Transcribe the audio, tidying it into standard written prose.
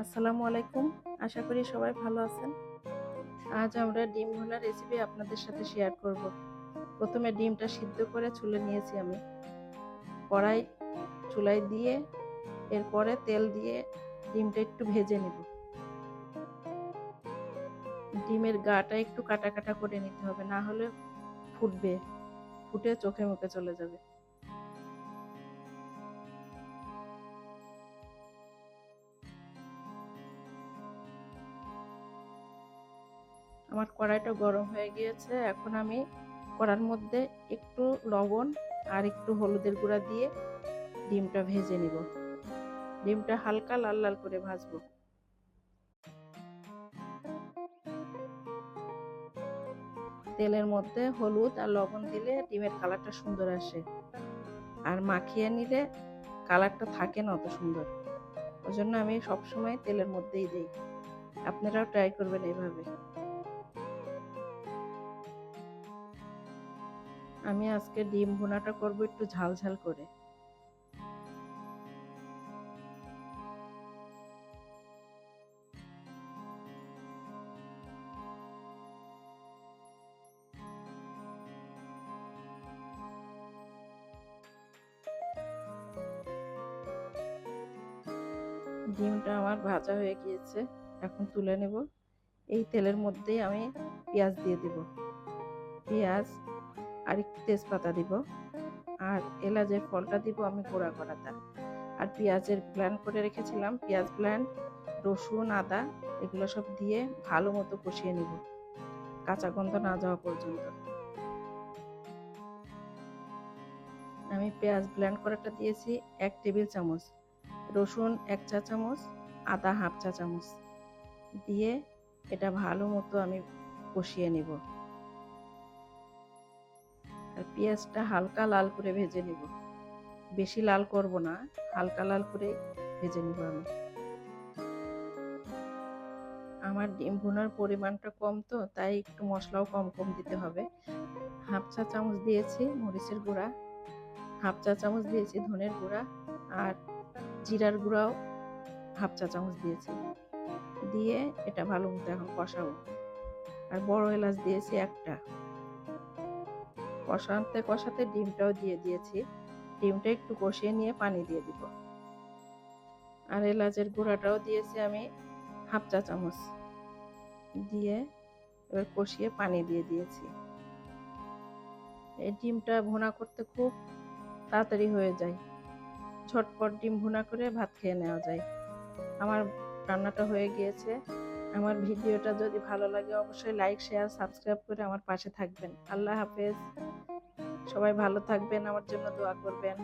আসসালামু আলাইকুম। আশা করি সবাই ভালো আছেন। আজ আমরা ডিম ভুনা রেসিপি আপনাদের সাথে শেয়ার করব। প্রথমে ডিমটা সিদ্ধ করে ছুলে নিয়েছি আমি। কড়াই চুলায় দিয়ে এরপরে তেল দিয়ে ডিমটা একটু ভেজে নিব। ডিমের গাটা একটু কাটা কাটা করে নিতে হবে, না হলে ফুটবে, ফুটে চোখে মুখে চলে যাবে। আমার কড়াইটা গরম হয়ে গিয়েছে। এখন আমি কড়ার মধ্যে একটু লবণ আর একটু হলুদের গুঁড়া দিয়ে ডিমটা ভেজে নিব। ডিমটা হালকা লাল লাল করে ভাজবো। তেলের মধ্যে হলুদ আর লবণ দিলে ডিমের কালারটা সুন্দর আসে, আর মাখিয়ে নিলে কালারটা থাকে না অত সুন্দর। ওই জন্য আমি সবসময় তেলের মধ্যেই দিই। আপনারাও ট্রাই করবেন এইভাবে। আমি আজকে ডিম ভুনাটা করব একটু ঝাল ঝাল করে। ডিমটা আমার ভাজা হয়ে গিয়েছে, এখন তুলে নেব। এই তেলের মধ্যেই আমি পেঁয়াজ দিয়ে দিব। পেঁয়াজ আর একটু তেজপাতা দিব, আর এলাচের ফলটা দিব আমি গুঁড়া করাটা। আর পেঁয়াজের ব্লেন্ড করে রেখেছিলাম, পেঁয়াজ ব্লেন্ড, রসুন, আদা এগুলো সব দিয়ে ভালো মতো কষিয়ে নিব, কাঁচা গন্ধ না যাওয়া পর্যন্ত। আমি পেঁয়াজ ব্লেন্ড করাটা দিয়েছি 1 টেবিল চামচ, রসুন 1 চা চামচ, আদা হাফ চা চামচ দিয়ে এটা ভালো মতো আমি কষিয়ে নিব। আর পেঁয়াজটা হালকা লাল করে ভেজে নিব, বেশি লাল করব না, হালকা লাল করে ভেজে নিব আমি। আমার ডিম ভুনার পরিমাণটা কম, তো তাই একটু মশলাও কম কম দিতে হবে। হাফ চা চামচ দিয়েছি মরিচের গুঁড়া, হাফ চা চামচ দিয়েছি ধনের গুঁড়া, আর জিরার গুঁড়াও হাফ চা চামচ দিয়েছি। দিয়ে এটা ভালো মতো এখন কষাবো। আর বড় এলাচ দিয়েছি একটা। কষাতে কষাতে ডিমটাও দিয়ে দিয়েছি। ডিমটা একটু কষিয়ে নিয়ে পানি দিয়ে দিব। আর এলাচের গুঁড়াটাও দিয়েছি আমি হাফ চা চামচ, দিয়ে এবার কষিয়ে পানি দিয়ে দিয়েছি। এই ডিমটা ভুনা করতে খুব তাড়াতাড়ি হয়ে যায়, ঝটপট ডিম ভুনা করে ভাত খেয়ে নেওয়া যায়। আমার রান্নাটা হয়ে গিয়েছে। আমার ভিডিওটা যদি ভালো লাগে অবশ্যই লাইক, শেয়ার, সাবস্ক্রাইব করে আমার পাশে থাকবেন। আল্লাহ হাফেজ। সবাই ভালো থাকবেন, আমার জন্য দোয়া করবেন।